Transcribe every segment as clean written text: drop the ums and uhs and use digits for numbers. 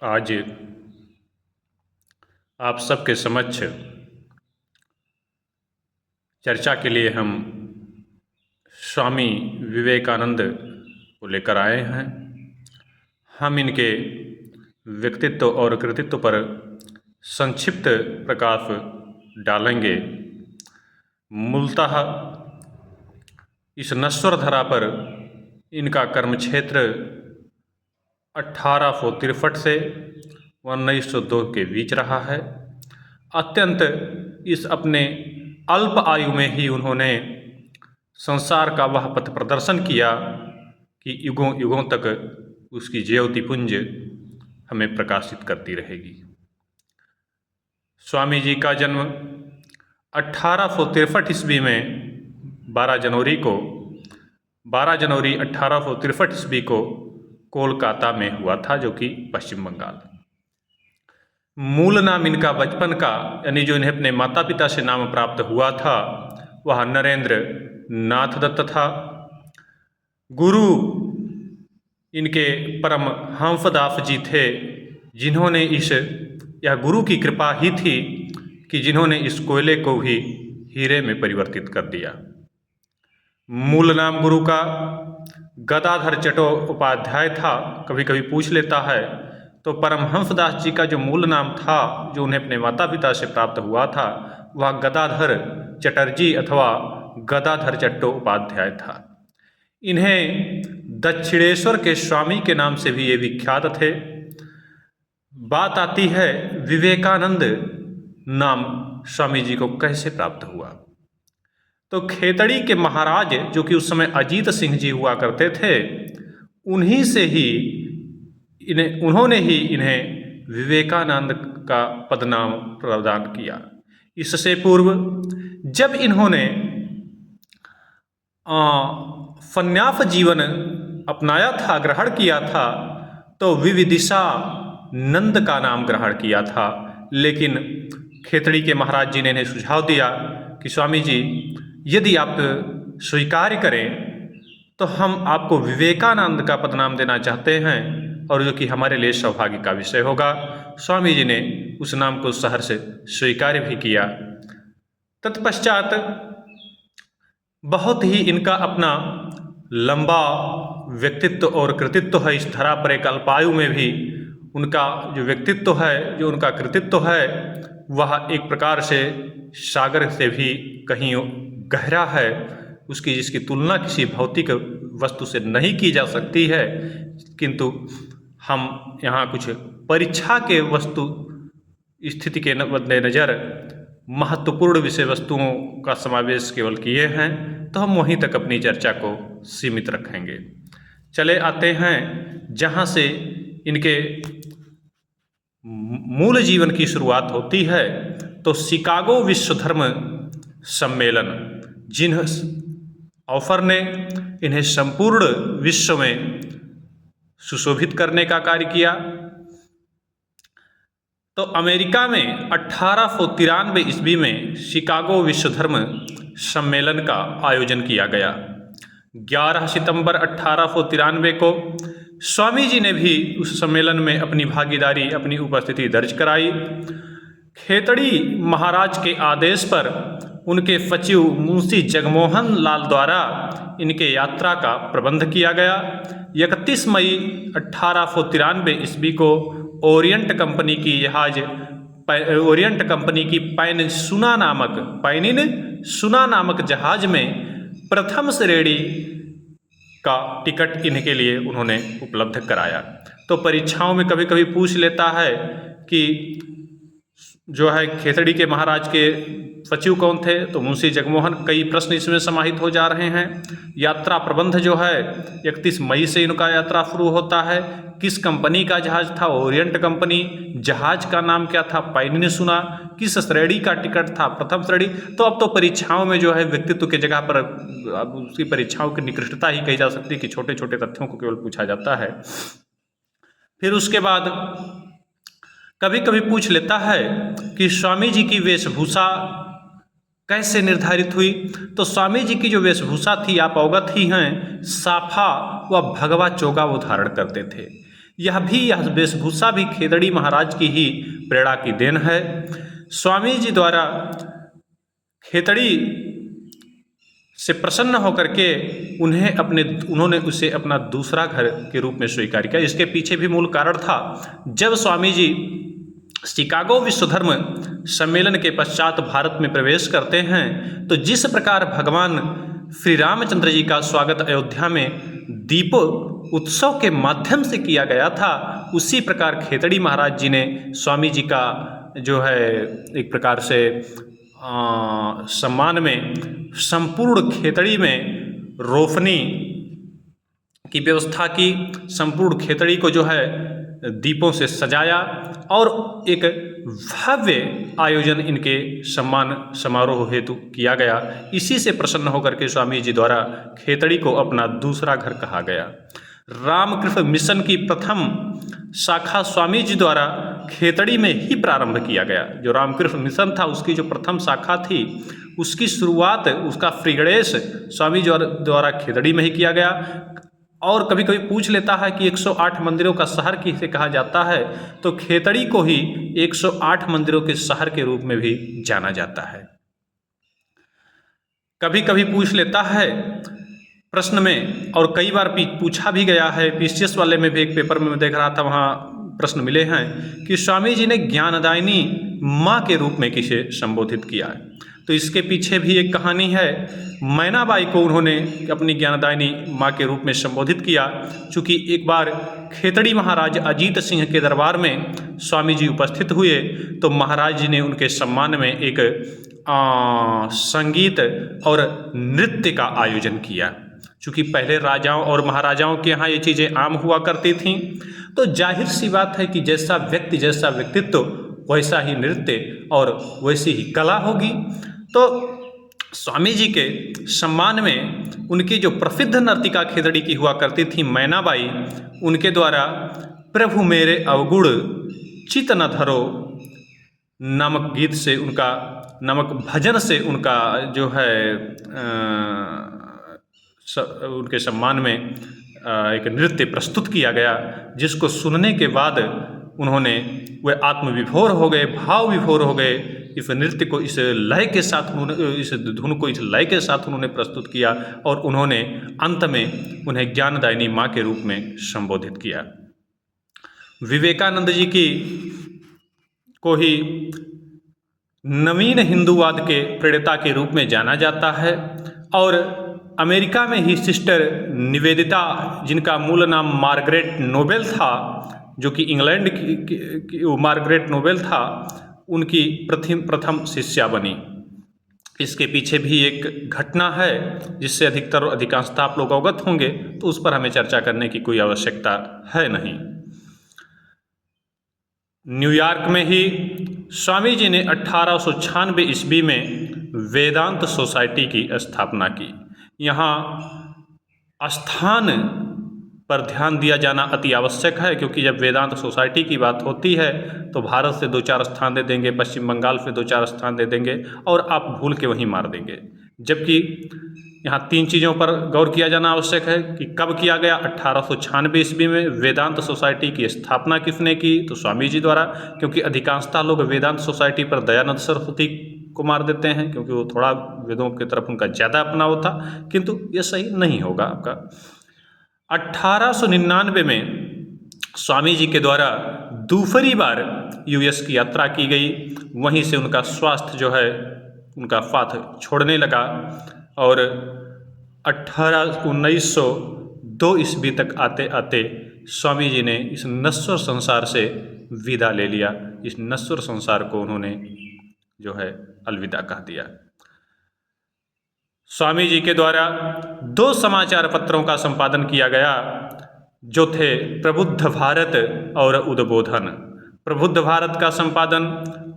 आज आप सबके समक्ष चर्चा के लिए हम स्वामी विवेकानंद को लेकर आए हैं। हम इनके व्यक्तित्व और कृतित्व पर संक्षिप्त प्रकाश डालेंगे। मूलतः इस नश्वर धरा पर इनका कर्म क्षेत्र 1863 से 1902 के बीच रहा है। अत्यंत इस अपने अल्प आयु में ही उन्होंने संसार का वह पथ प्रदर्शन किया कि युगों युगों तक उसकी ज्योतिपुंज हमें प्रकाशित करती रहेगी। स्वामी जी का जन्म 1863 ईस्वी में 12 जनवरी 1863 ईस्वी को कोलकाता में हुआ था, जो कि पश्चिम बंगाल। मूल नाम इनका बचपन का, यानी जो इन्हें अपने माता पिता से नाम प्राप्त हुआ था, वह नरेंद्र नाथ दत्त था। गुरु इनके परम हंसदास जी थे, जिन्होंने यह गुरु की कृपा ही थी कि जिन्होंने इस कोयले को भी हीरे में परिवर्तित कर दिया। मूल नाम गुरु का गदाधर चट्टोपाध्याय था। कभी कभी पूछ लेता है तो परमहंसदास जी का जो मूल नाम था, जो उन्हें अपने माता पिता से प्राप्त हुआ था, वह गदाधर चटर्जी अथवा गदाधर चट्टोपाध्याय था। इन्हें दक्षिणेश्वर के स्वामी के नाम से भी ये विख्यात थे। बात आती है विवेकानंद नाम स्वामी जी को कैसे प्राप्त हुआ। तो खेतड़ी के महाराज, जो कि उस समय अजीत सिंह जी हुआ करते थे, उन्हीं से ही उन्होंने ही इन्हें विवेकानंद का पदनाम प्रदान किया। इससे पूर्व जब इन्होंने संन्यास जीवन अपनाया था, ग्रहण किया था, तो विविदिशा नंद का नाम ग्रहण किया था। लेकिन खेतड़ी के महाराज जी ने इन्हें सुझाव दिया कि स्वामी जी, यदि आप स्वीकार करें तो हम आपको विवेकानंद का पदनाम देना चाहते हैं, और जो कि हमारे लिए सौभाग्य का विषय होगा। स्वामी जी ने उस नाम को सहर्ष स्वीकार भी किया। तत्पश्चात बहुत ही इनका अपना लंबा व्यक्तित्व और कृतित्व है। इस धरा पर एक अल्पायु में भी उनका जो व्यक्तित्व है, जो उनका कृतित्व है, वह एक प्रकार से सागर से भी कहीं गहरा है। उसकी जिसकी तुलना किसी भौतिक वस्तु से नहीं की जा सकती है। किंतु हम यहाँ कुछ परीक्षा के वस्तु स्थिति के मद्देनजर महत्वपूर्ण विषय वस्तुओं का समावेश केवल किए हैं, तो हम वहीं तक अपनी चर्चा को सीमित रखेंगे। चले आते हैं जहाँ से इनके मूल जीवन की शुरुआत होती है। तो शिकागो विश्व धर्म सम्मेलन, जिन ऑफर ने इन्हें संपूर्ण विश्व में सुशोभित करने का कार्य किया। तो अमेरिका में 1893 ईस्वी में शिकागो विश्व धर्म सम्मेलन का आयोजन किया गया। 11 सितंबर 1893 को स्वामी जी ने भी उस सम्मेलन में अपनी भागीदारी, अपनी उपस्थिति दर्ज कराई। खेतड़ी महाराज के आदेश पर उनके सचिव मुंशी जगमोहन लाल द्वारा इनके यात्रा का प्रबंध किया गया। 31 मई 1893 ईस्वी को ओरिएंट कंपनी की पैनिन सुना नामक जहाज में प्रथम श्रेणी का टिकट इनके लिए उन्होंने उपलब्ध कराया। तो परीक्षाओं में कभी कभी पूछ लेता है कि जो है खेतड़ी के महाराज के सचिव कौन थे, तो मुंशी जगमोहन। कई प्रश्न इसमें समाहित हो जा रहे हैं। यात्रा प्रबंध जो है 31 मई से इनका यात्रा शुरू होता है। किस कंपनी का जहाज था? Orient company. जहाज का नाम क्या था? पैनिन सुना। किस श्रेणी का टिकट था? प्रथम श्रेणी। तो अब तो परीक्षाओं में जो है व्यक्तित्व के जगह पर अब उसकी परीक्षाओं की निकृष्टता ही कही जा सकती है कि छोटे छोटे तथ्यों को केवल पूछा जाता है। फिर उसके बाद कभी कभी पूछ लेता है कि स्वामी जी की वेशभूषा कैसे निर्धारित हुई। तो स्वामी जी की जो वेशभूषा थी, आप अवगत ही हैं, साफा व भगवा चोगा वो धारण करते थे। यह वेशभूषा भी खेतड़ी महाराज की ही प्रेरणा की देन है। स्वामी जी द्वारा खेतड़ी से प्रसन्न होकर के उन्होंने उसे अपना दूसरा घर के रूप में स्वीकार किया। इसके पीछे भी मूल कारण था, जब स्वामी जी शिकागो विश्व धर्म सम्मेलन के पश्चात भारत में प्रवेश करते हैं, तो जिस प्रकार भगवान श्री रामचंद्र जी का स्वागत अयोध्या में दीप उत्सव के माध्यम से किया गया था, उसी प्रकार खेतड़ी महाराज जी ने स्वामी जी का जो है एक प्रकार से सम्मान में संपूर्ण खेतड़ी में रोशनी की व्यवस्था की, संपूर्ण खेतड़ी को जो है दीपों से सजाया और एक भव्य आयोजन इनके सम्मान समारोह हेतु किया गया। इसी से प्रसन्न होकर के स्वामी जी द्वारा खेतड़ी को अपना दूसरा घर कहा गया। रामकृष्ण मिशन की प्रथम शाखा स्वामी जी द्वारा खेतड़ी में ही प्रारंभ किया गया। जो रामकृष्ण मिशन था उसकी जो प्रथम शाखा थी, उसकी शुरुआत, उसका फ्रीगणेश स्वामी द्वारा खेतड़ी में ही किया गया। और कभी कभी पूछ लेता है कि 108 मंदिरों का शहर किसे कहा जाता है, तो खेतड़ी को ही 108 मंदिरों के शहर के रूप में भी जाना जाता है। कभी कभी पूछ लेता है प्रश्न में, और कई बार पूछा भी गया है, पीसीएस वाले में भी एक पेपर में मैं देख रहा था, वहाँ प्रश्न मिले हैं कि स्वामी जी ने ज्ञानदायिनी माँ के रूप में किसे संबोधित किया है। तो इसके पीछे भी एक कहानी है। मैनाबाई को उन्होंने अपनी ज्ञानदायिनी माँ के रूप में संबोधित किया, चूँकि एक बार खेतड़ी महाराज अजीत सिंह के दरबार में स्वामी जी उपस्थित हुए, तो महाराज जी ने उनके सम्मान में एक संगीत और नृत्य का आयोजन किया। चूँकि पहले राजाओं और महाराजाओं के यहाँ ये चीज़ें आम हुआ करती थीं, तो जाहिर सी बात है कि जैसा व्यक्ति जैसा व्यक्तित्व वैसा ही नृत्य और वैसी ही कला होगी। तो स्वामी जी के सम्मान में उनकी जो प्रसिद्ध नर्तिका खेतड़ी की हुआ करती थी मैनाबाई, उनके द्वारा प्रभु मेरे अवगुण चित न धरो नामक गीत से, उनका नामक भजन से उनका जो है उनके सम्मान में एक नृत्य प्रस्तुत किया गया, जिसको सुनने के बाद उन्होंने वह आत्मविभोर हो गए, भाव विभोर हो गए। इस नृत्य को, इस लय के साथ उन्होंने, इस धुन को इस लय के साथ उन्होंने प्रस्तुत किया और उन्होंने अंत में उन्हें ज्ञानदायिनी माँ के रूप में संबोधित किया। विवेकानंद जी की को ही नवीन हिंदूवाद के प्रणेता के रूप में जाना जाता है। और अमेरिका में ही सिस्टर निवेदिता, जिनका मूल नाम मार्गरेट नोबेल था, जो कि इंग्लैंड की मार्गरेट नोबेल था, उनकी प्रथम शिष्या बनी। इसके पीछे भी एक घटना है जिससे अधिकांशतः आप लोग अवगत होंगे, तो उस पर हमें चर्चा करने की कोई आवश्यकता है नहीं। न्यूयॉर्क में ही स्वामी जी ने 1896 ईस्वी में वेदांत सोसाइटी की स्थापना की। यहाँ स्थान पर ध्यान दिया जाना अति आवश्यक है, क्योंकि जब वेदांत सोसाइटी की बात होती है तो भारत से 2-4 स्थान दे देंगे, पश्चिम बंगाल से 2-4 स्थान दे देंगे और आप भूल के वहीं मार देंगे। जबकि यहाँ 3 चीज़ों पर गौर किया जाना आवश्यक है कि कब किया गया। 1896 ईस्वी में वेदांत सोसाइटी की स्थापना किसने की, तो स्वामी जी द्वारा, क्योंकि अधिकांशतः लोग वेदांत सोसाइटी पर दयानंद सरस्वती को मार देते हैं, क्योंकि वो थोड़ा वेदों की तरफ उनका ज़्यादा अपना होता, किंतु ये सही नहीं होगा आपका। 1899 में स्वामी जी के द्वारा दूसरी बार यूएस की यात्रा की गई। वहीं से उनका स्वास्थ्य जो है उनका साथ छोड़ने लगा और 1902 ईस्वी तक आते आते स्वामी जी ने इस नश्वर संसार से विदा ले लिया। इस नश्वर संसार को उन्होंने जो है अलविदा कह दिया। स्वामी जी के द्वारा 2 समाचार पत्रों का संपादन किया गया, जो थे प्रबुद्ध भारत और उद्बोधन। प्रबुद्ध भारत का संपादन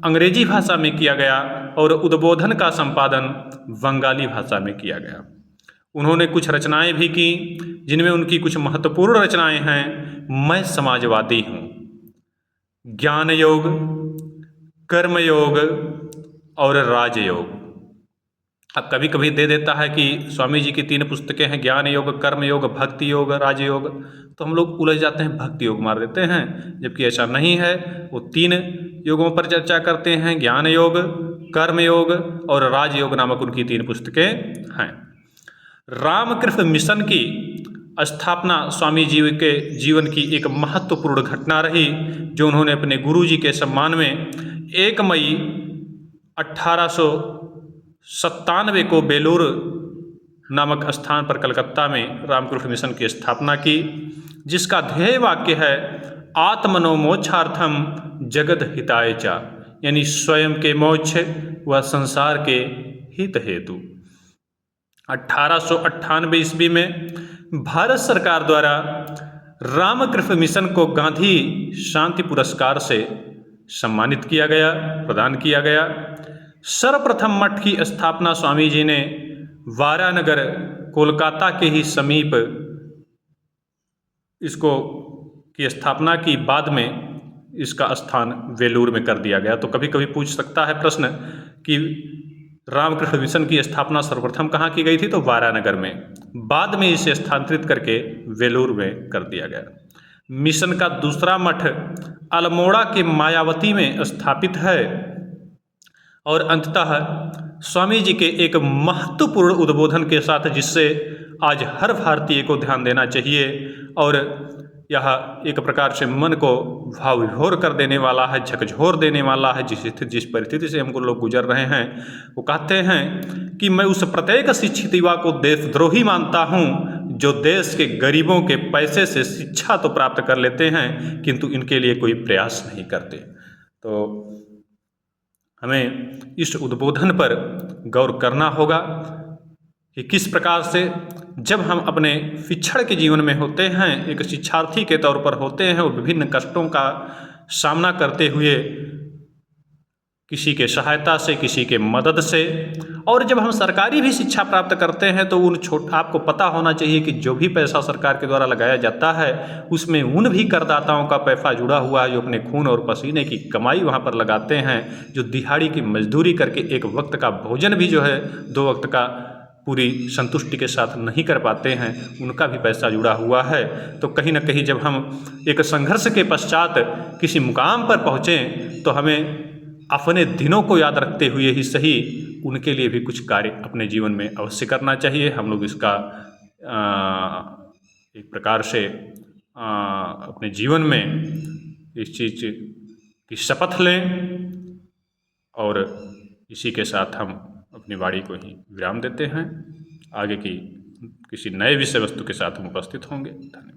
अंग्रेजी भाषा में किया गया और उद्बोधन का संपादन बंगाली भाषा में किया गया। उन्होंने कुछ रचनाएं भी की, जिनमें उनकी कुछ महत्वपूर्ण रचनाएं हैं। मैं समाजवादी हूँ, ज्ञान योग, कर्मयोग और राजयोग। अब कभी कभी दे देता है कि स्वामी जी की 3 पुस्तकें हैं, ज्ञान योग, कर्म योग, भक्ति योग, राजयोग। तो हम लोग उलझ जाते हैं, भक्ति योग मार देते हैं, जबकि ऐसा नहीं है। वो 3 योगों पर चर्चा करते हैं, ज्ञान योग, कर्म योग और राजयोग नामक उनकी 3 पुस्तकें हैं। रामकृष्ण मिशन की स्थापना स्वामी जी के जीवन की एक महत्वपूर्ण घटना रही, जो उन्होंने अपने गुरुजी के सम्मान में 1 मई 1897 को बेलूर नामक स्थान पर कलकत्ता में रामकृष्ण मिशन की स्थापना की, जिसका ध्येय वाक्य है आत्मनो मोक्षार्थम जगत हिताय च, यानी स्वयं के मोक्ष व संसार के हित हेतु। 1898 ईस्वी में भारत सरकार द्वारा रामकृष्ण मिशन को गांधी शांति पुरस्कार से सम्मानित किया गया, प्रदान किया गया। सर्वप्रथम मठ की स्थापना स्वामी जी ने वारानगर कोलकाता के ही समीप इसको की स्थापना की, बाद में इसका स्थान वेलूर में कर दिया गया। तो कभी कभी पूछ सकता है प्रश्न कि रामकृष्ण मिशन की स्थापना सर्वप्रथम कहाँ की गई थी, तो वारानगर में, बाद में इसे स्थानांतरित करके वेलूर में कर दिया गया। मिशन का दूसरा मठ अल्मोड़ा के मायावती में स्थापित है और अंततः स्वामी जी के एक महत्वपूर्ण उद्बोधन के साथ, जिससे आज हर भारतीय को ध्यान देना चाहिए और यह एक प्रकार से मन को भाव विभोर कर देने वाला है, झकझोर देने वाला है। जिस परिस्थिति से हमको लोग गुजर रहे हैं, वो कहते हैं कि मैं उस प्रत्येक शिक्षित युवा को देशद्रोही मानता हूँ जो देश के गरीबों के पैसे से शिक्षा तो प्राप्त कर लेते हैं किंतु इनके लिए कोई प्रयास नहीं करते। तो हमें इस उद्बोधन पर गौर करना होगा कि किस प्रकार से जब हम अपने पिछड़ के जीवन में होते हैं, एक शिक्षार्थी के तौर पर होते हैं और विभिन्न कष्टों का सामना करते हुए किसी के सहायता से, किसी के मदद से, और जब हम सरकारी भी शिक्षा प्राप्त करते हैं तो आपको पता होना चाहिए कि जो भी पैसा सरकार के द्वारा लगाया जाता है उसमें उन भी करदाताओं का पैसा जुड़ा हुआ है जो अपने खून और पसीने की कमाई वहाँ पर लगाते हैं, जो दिहाड़ी की मजदूरी करके एक वक्त का भोजन भी जो है 2 वक्त का पूरी संतुष्टि के साथ नहीं कर पाते हैं, उनका भी पैसा जुड़ा हुआ है। तो कहीं ना कहीं जब हम एक संघर्ष के पश्चात किसी मुकाम पर पहुँचें तो हमें अपने दिनों को याद रखते हुए ही सही उनके लिए भी कुछ कार्य अपने जीवन में अवश्य करना चाहिए। हम लोग इसका एक प्रकार से अपने जीवन में इस चीज़ की शपथ लें और इसी के साथ हम अपनी वाणी को ही विराम देते हैं। आगे की किसी नए विषय वस्तु के साथ हम उपस्थित होंगे। धन्यवाद।